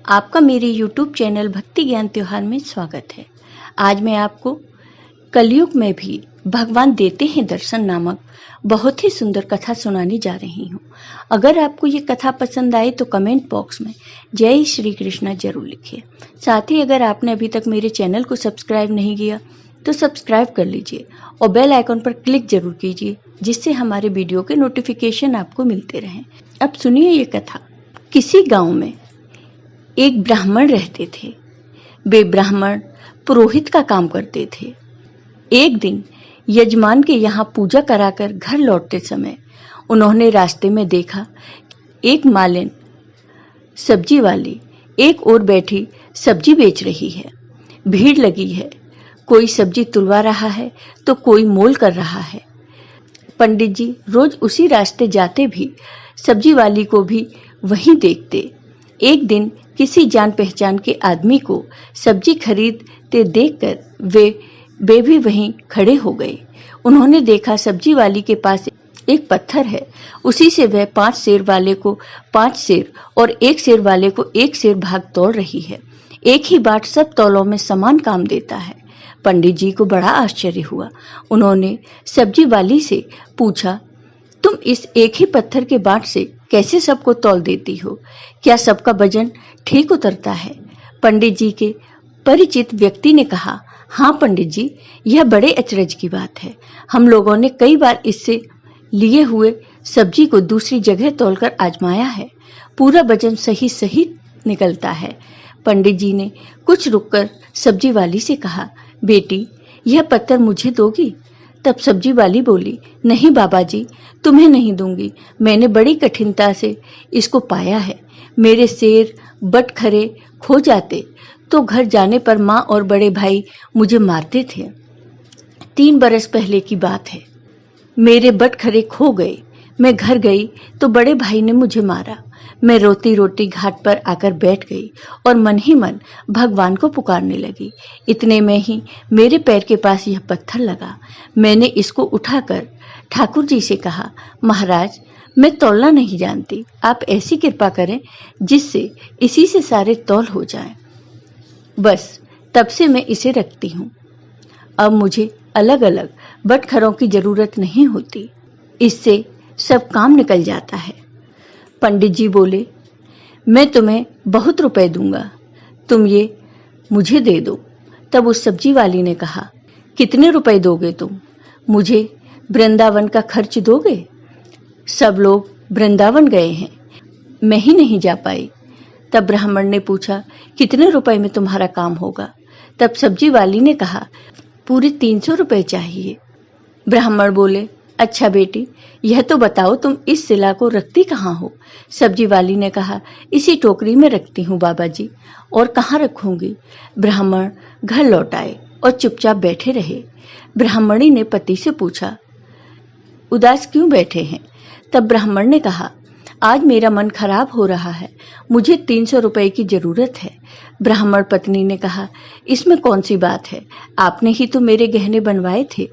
आपका मेरे YouTube channel भक्ति ज्ञान त्योहार में स्वागत है। आज मैं आपको कलयुग में भी भगवान देते हैं दर्शन नामक बहुत ही सुंदर कथा सुनाने जा रही हूँ। अगर आपको ये कथा पसंद आए तो कमेंट बॉक्स में जय श्री कृष्णा जरूर लिखिए। साथ ही अगर आपने अभी तक मेरे चैनल को सब्सक्राइब नहीं किया तो सब्सक्राइब कर लीजिए और बेल आइकॉन पर क्लिक जरूर कीजिए, जिससे हमारे वीडियो के नोटिफिकेशन आपको मिलते रहें। अब सुनिए ये कथा। किसी गांव में एक ब्राह्मण रहते थे। वे ब्राह्मण पुरोहित का काम करते थे। एक दिन यजमान के यहाँ पूजा कराकर घर लौटते समय उन्होंने रास्ते में देखा एक मालिन सब्जी वाली एक ओर बैठी सब्जी बेच रही है। भीड़ लगी है, कोई सब्जी तुलवा रहा है तो कोई मोल कर रहा है। पंडित जी रोज उसी रास्ते जाते भी सब्जी वाली को भी वहीं देखते। एक दिन किसी जान पहचान के आदमी को सब्जी खरीदते देखकर वे भी वहीं खड़े हो गए। उन्होंने देखा सब्जी वाली के पास एक पत्थर है, उसी से वह 5 सेर वाले को 5 सेर और 1 सेर वाले को 1 सेर भाग तोड़ रही है। एक ही बाट सब तौलों में समान काम देता है। पंडित जी को बड़ा आश्चर्य हुआ। उन्होंने सब्जी वाली से पूछा, तुम इस एक ही पत्थर के बाट से कैसे सबको तौल देती हो? क्या सबका वजन ठीक उतरता है? पंडित जी के परिचित व्यक्ति ने कहा, हाँ पंडित जी, यह बड़े अचरज की बात है। हम लोगों ने कई बार इससे लिए हुए सब्जी को दूसरी जगह तौलकर आजमाया है, पूरा वजन सही सही निकलता है। पंडित जी ने कुछ रुककर सब्जी वाली से कहा, बेटी यह पत्थर मुझे दोगी? तब सब्जी वाली बोली, नहीं बाबा जी, तुम्हें नहीं दूंगी। मैंने बड़ी कठिनता से इसको पाया है। मेरे सेर बटखरे खो जाते तो घर जाने पर माँ और बड़े भाई मुझे मारते थे। 3 बरस पहले की बात है। मेरे बटखरे खो गए। मैं घर गई तो बड़े भाई ने मुझे मारा। मैं रोती रोती घाट पर आकर बैठ गई और मन ही मन भगवान को पुकारने लगी। इतने में ही मेरे पैर के पास यह पत्थर लगा। मैंने इसको उठाकर ठाकुर जी से कहा, महाराज मैं तौलना नहीं जानती, आप ऐसी कृपा करें जिससे इसी से सारे तौल हो जाएं। बस तब से मैं इसे रखती हूँ। अब मुझे अलग अलग बटखरों की जरूरत नहीं होती, इससे सब काम निकल जाता है। पंडित जी बोले, मैं तुम्हें बहुत रुपए दूंगा, तुम ये मुझे दे दो। तब उस सब्जी वाली ने कहा, कितने रुपए दोगे तुम? मुझे वृंदावन का खर्च दोगे? सब लोग वृंदावन गए हैं, मैं ही नहीं जा पाई। तब ब्राह्मण ने पूछा, कितने रुपए में तुम्हारा काम होगा? तब सब्जी वाली ने कहा, पूरे 300 रुपए चाहिए। ब्राह्मण बोले, अच्छा बेटी, यह तो बताओ तुम इस सिला को रखती कहाँ हो? सब्जी वाली ने कहा, इसी टोकरी में रखती हूँ बाबा जी, और कहाँ रखूंगी? ब्राह्मण घर लौट आए और चुपचाप बैठे रहे। ब्राह्मणी ने पति से पूछा, उदास क्यों बैठे हैं? तब ब्राह्मण ने कहा, आज मेरा मन खराब हो रहा है, मुझे 300 रुपए की जरूरत है। ब्राह्मण पत्नी ने कहा, इसमें कौन सी बात है, आपने ही तो मेरे गहने बनवाए थे।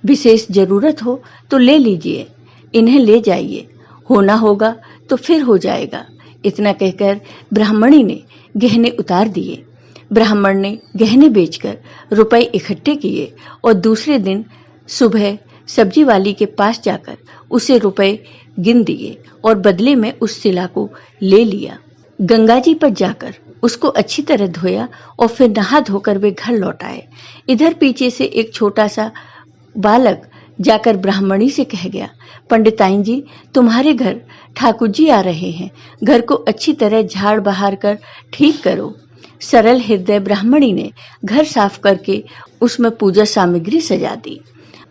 विशेष जरूरत हो तो ले लीजिए, इन्हें ले जाइए, होना होगा तो फिर हो जाएगा। इतना कहकर ब्राह्मणी ने गहने उतार दिए। ब्राह्मण ने गहने बेचकर रुपए इकट्ठे किए और दूसरे दिन सुबह सब्जी वाली के पास जाकर उसे रुपए गिन दिए और बदले में उस सिला को ले लिया। गंगा जी पर जाकर उसको अच्छी तरह धोया और फिर नहा धोकर वे घर लौट आए। इधर पीछे से एक छोटा सा बालक जाकर ब्राह्मणी से कह गया, पंडिताइन जी, तुम्हारे घर ठाकुर जी आ रहे हैं, घर को अच्छी तरह झाड़ बहार कर ठीक करो। सरल हृदय ब्राह्मणी ने घर साफ करके उसमें पूजा सामग्री सजा दी।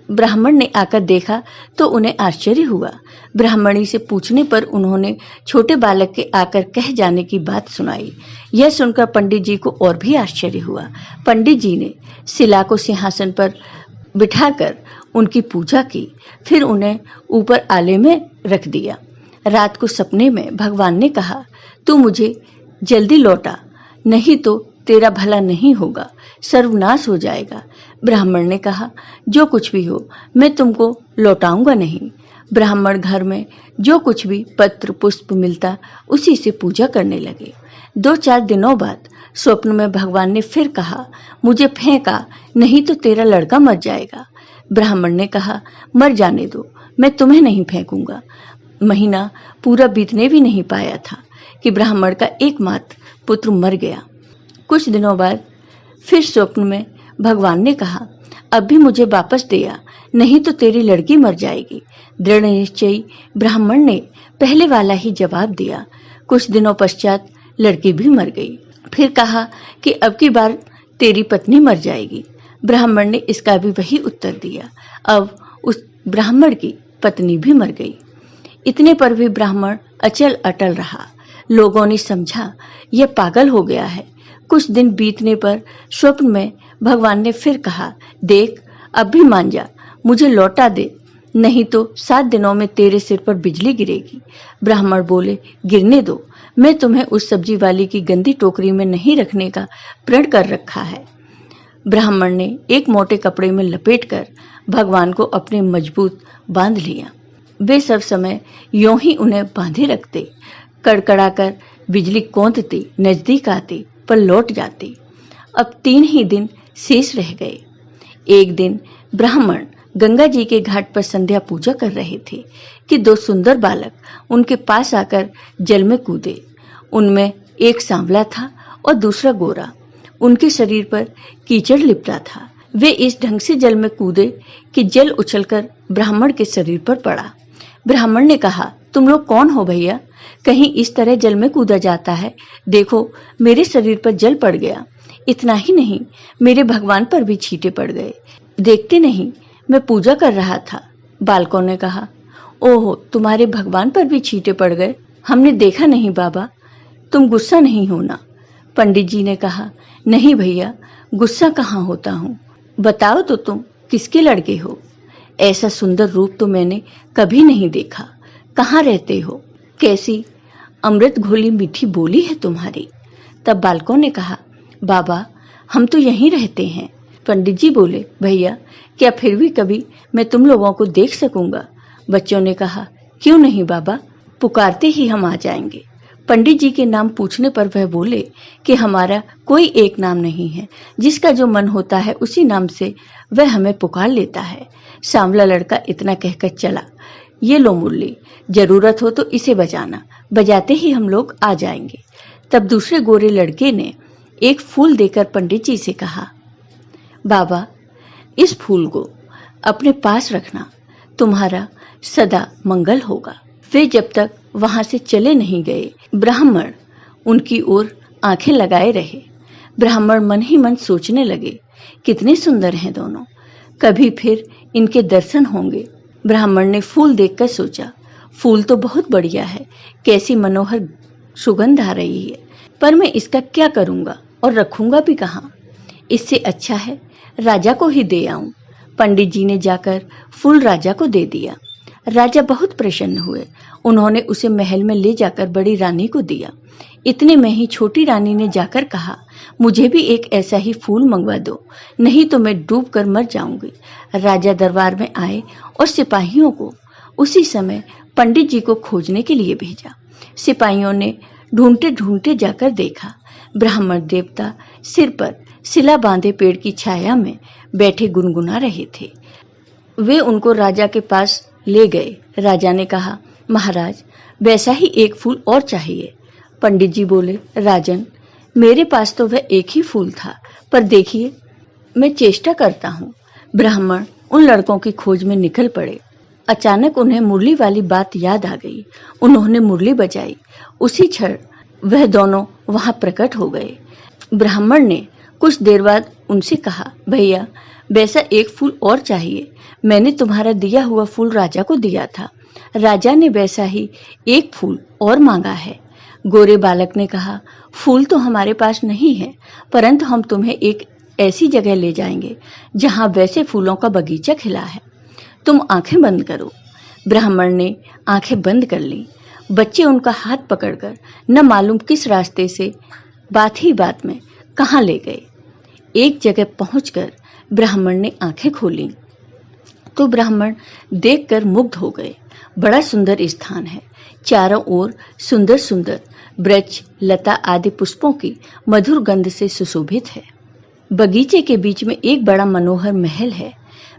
ब्राह्मण ने आकर देखा तो उन्हें आश्चर्य हुआ। ब्राह्मणी से पूछने पर उन्होंने छोटे बालक के आकर कह जाने की बात सुनाई। यह सुनकर पंडित जी को और भी आश्चर्य हुआ। पंडित जी ने शिला को सिंहासन पर बिठाकर उनकी पूजा की, फिर उन्हें ऊपर आले में रख दिया। रात को सपने में भगवान ने कहा, तू मुझे जल्दी लौटा, नहीं तो तेरा भला नहीं होगा, सर्वनाश हो जाएगा। ब्राह्मण ने कहा, जो कुछ भी हो मैं तुमको लौटाऊंगा नहीं। ब्राह्मण घर में जो कुछ भी पत्र पुष्प मिलता उसी से पूजा करने लगे। 2-4 दिनों बाद स्वप्न में भगवान ने फिर कहा, मुझे फेंका, नहीं तो तेरा लड़का मर जाएगा। ब्राह्मण ने कहा, मर जाने दो, मैं तुम्हें नहीं फेंकूंगा। महीना पूरा बीतने भी नहीं पाया था कि ब्राह्मण का एकमात्र पुत्र मर गया। कुछ दिनों बाद फिर स्वप्न में भगवान ने कहा, अब भी मुझे वापस दे आ, नहीं तो तेरी लड़की मर जाएगी। दृढ़ निश्चयी ब्राह्मण ने पहले वाला ही जवाब दिया। कुछ दिनों पश्चात लड़की भी मर गई। फिर कहा कि अब की बार तेरी पत्नी मर जाएगी। ब्राह्मण ने इसका भी वही उत्तर दिया। अब उस ब्राह्मण की पत्नी भी मर गई। इतने पर भी ब्राह्मण अचल अटल रहा। लोगों ने समझा यह पागल हो गया है। कुछ दिन बीतने पर स्वप्न में भगवान ने फिर कहा, देख अब भी मान जा, मुझे लौटा दे, नहीं तो 7 दिनों में तेरे सिर पर बिजली गिरेगी। ब्राह्मण बोले, गिरने दो, मैं तुम्हें उस सब्जी वाली की गंदी टोकरी में नहीं रखने का प्रण कर रखा है। ब्राह्मण ने एक मोटे कपड़े में लपेटकर भगवान को अपने मजबूत बांध लिया। वे सब समय यों ही उन्हें बांधे रखते। कड़कड़ाकर बिजली कौंधती नजदीक आती पर लौट जाती। अब 3 ही दिन शेष रह गए। एक दिन ब्राह्मण गंगा जी के घाट पर संध्या पूजा कर रहे थे कि 2 सुंदर बालक उनके पास आकर जल में कूदे। उनमें एक सांवला था और दूसरा गोरा। उनके शरीर पर कीचड़ लिपटा था। वे इस ढंग से जल में कूदे कि जल उछलकर ब्राह्मण के शरीर पर पड़ा। ब्राह्मण ने कहा, तुम लोग कौन हो भैया? कहीं इस तरह जल में कूदा जाता है? देखो मेरे शरीर पर जल पड़ गया। इतना ही नहीं, मेरे भगवान पर भी छींटे पड़ गए। देखते नहीं, मैं पूजा कर रहा था। बालकों ने कहा, ओहो, तुम्हारे भगवान पर भी छींटे पड़ गए? हमने देखा नहीं बाबा, तुम गुस्सा नहीं होना। पंडित जी ने कहा, नहीं भैया, गुस्सा कहाँ होता हूँ। बताओ तो तुम किसके लड़के हो? ऐसा सुंदर रूप तो मैंने कभी नहीं देखा। कहाँ रहते हो? कैसी अमृत घोली मीठी बोली है तुम्हारी। तब बालकों ने कहा, बाबा हम तो यहीं रहते हैं। पंडित जी बोले, भैया क्या फिर भी कभी मैं तुम लोगों को देख सकूंगा? बच्चों ने कहा, क्यों नहीं बाबा, पुकारते ही हम आ जाएंगे। पंडित जी के नाम पूछने पर वह बोले कि हमारा कोई एक नाम नहीं है, जिसका जो मन होता है उसी नाम से वह हमें पुकार लेता है। सांवला लड़का इतना कहकर चला। ये लो मुरली, जरूरत हो तो इसे बजाना, बजाते ही हम लोग आ जाएंगे। तब दूसरे गोरे लड़के ने एक फूल देकर पंडित जी से कहा, बाबा इस फूल को अपने पास रखना, तुम्हारा सदा मंगल होगा। वे जब तक वहां से चले नहीं गए, ब्राह्मण उनकी ओर आंखें लगाए रहे। ब्राह्मण मन ही मन सोचने लगे, कितने सुंदर हैं दोनों, कभी फिर इनके दर्शन होंगे। ब्राह्मण ने फूल देखकर सोचा, फूल तो बहुत बढ़िया है, कैसी मनोहर सुगंध आ रही है, पर मैं इसका क्या करूंगा और रखूंगा भी कहाँ? इससे अच्छा है राजा को ही दे आऊं। पंडित जी ने जाकर फूल राजा को दे दिया। राजा बहुत प्रसन्न हुए। उन्होंने उसे महल में ले जाकर बड़ी रानी को दिया। इतने में ही छोटी रानी ने जाकर कहा, मुझे भी एक ऐसा ही फूल मंगवा दो, नहीं तो मैं डूब कर मर जाऊंगी। राजा दरबार में आए और सिपाहियों को उसी समय पंडित जी को खोजने के लिए भेजा। सिपाहियों ने ढूंढते ढूंढते जाकर देखा, ब्राह्मण देवता सिर पर सिला बांधे पेड़ की छाया में बैठे गुनगुना रहे थे। वे उनको राजा के पास ले गए। राजा ने कहा, महाराज वैसा ही एक फूल और चाहिए। पंडित जी बोले, राजन मेरे पास तो वह एक ही फूल था, पर देखिए मैं चेष्टा करता हूँ। ब्राह्मण उन लड़कों की खोज में निकल पड़े। अचानक उन्हें मुरली वाली बात याद आ गई। उन्होंने मुरली बजाई। उसी क्षण वह दोनों वहां प्रकट हो गए। ब्राह्मण ने कुछ देर बाद उनसे कहा, भैया वैसा एक फूल और चाहिए। मैंने तुम्हारा दिया हुआ फूल राजा को दिया था, राजा ने वैसा ही एक फूल और मांगा है। गोरे बालक ने कहा, फूल तो हमारे पास नहीं है, परंतु हम तुम्हें एक ऐसी जगह ले जाएंगे जहां वैसे फूलों का बगीचा खिला है। तुम आंखें बंद करो। ब्राह्मण ने आंखें बंद कर ली। बच्चे उनका हाथ पकड़कर न मालूम किस रास्ते से बात ही बात में कहाँ ले गए। एक जगह पहुंचकर ब्राह्मण ने आंखें खोली तो ब्राह्मण देखकर मुग्ध हो गए। बड़ा सुंदर स्थान है। चारों ओर सुंदर सुंदर वृक्ष, लता आदि पुष्पों की मधुर गंध से सुशोभित है। बगीचे के बीच में एक बड़ा मनोहर महल है।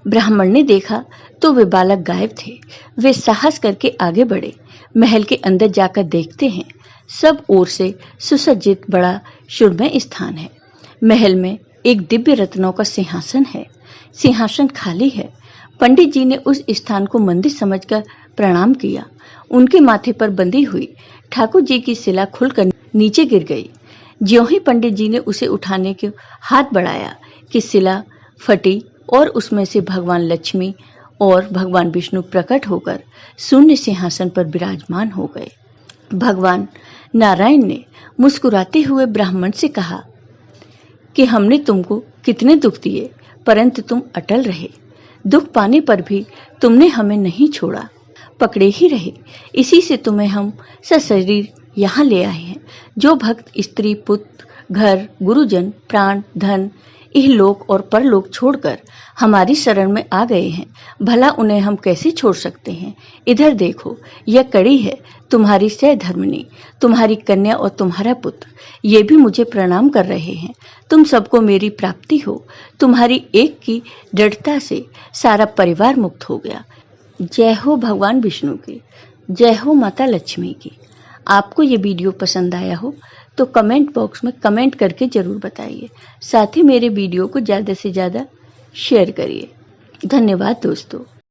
ब्राह्मण ने देखा तो वे बालक गायब थे। वे साहस करके आगे बढ़े। महल के अंदर जाकर देखते हैं, सब ओर से सुसज्जित बड़ा सुरम्य स्थान है। महल में एक दिव्य रत्नों का सिंहासन है। सिंहासन खाली है। पंडित जी ने उस स्थान को मंदिर समझकर प्रणाम किया। उनके माथे पर बंधी हुई ठाकुर जी की शिला खुलकर नीचे गिर गई। ज्यों ही पंडित जी ने उसे उठाने के हाथ बढ़ाया कि शिला फटी और उसमें से भगवान लक्ष्मी और भगवान विष्णु प्रकट होकर शून्य सिंहासन पर विराजमान हो गए। भगवान नारायण ने मुस्कुराते हुए ब्राह्मण से कहा कि हमने तुमको कितने दुख दिए, परंतु तुम अटल रहे। दुख पाने पर भी तुमने हमें नहीं छोड़ा, पकड़े ही रहे। इसी से तुम्हें हम सशरीर यहाँ ले आए हैं। जो भक्त स्त्री, पुत्र, घर, गुरुजन, प्राण, धन, इहलोक और परलोक छोड़कर हमारी शरण में आ गए हैं, भला उन्हें हम कैसे छोड़ सकते हैं। इधर देखो, यह कड़ी है तुम्हारी सहधर्मिणी, तुम्हारी कन्या और तुम्हारा पुत्र, ये भी मुझे प्रणाम कर रहे हैं। तुम सबको मेरी प्राप्ति हो। तुम्हारी एक की दृढ़ता से सारा परिवार मुक्त हो गया। जय हो भगवान विष्णु की, जय हो माता लक्ष्मी की। आपको ये वीडियो पसंद आया हो तो कमेंट बॉक्स में कमेंट करके ज़रूर बताइए। साथ ही मेरे वीडियो को ज़्यादा से ज़्यादा शेयर करिए। धन्यवाद दोस्तों।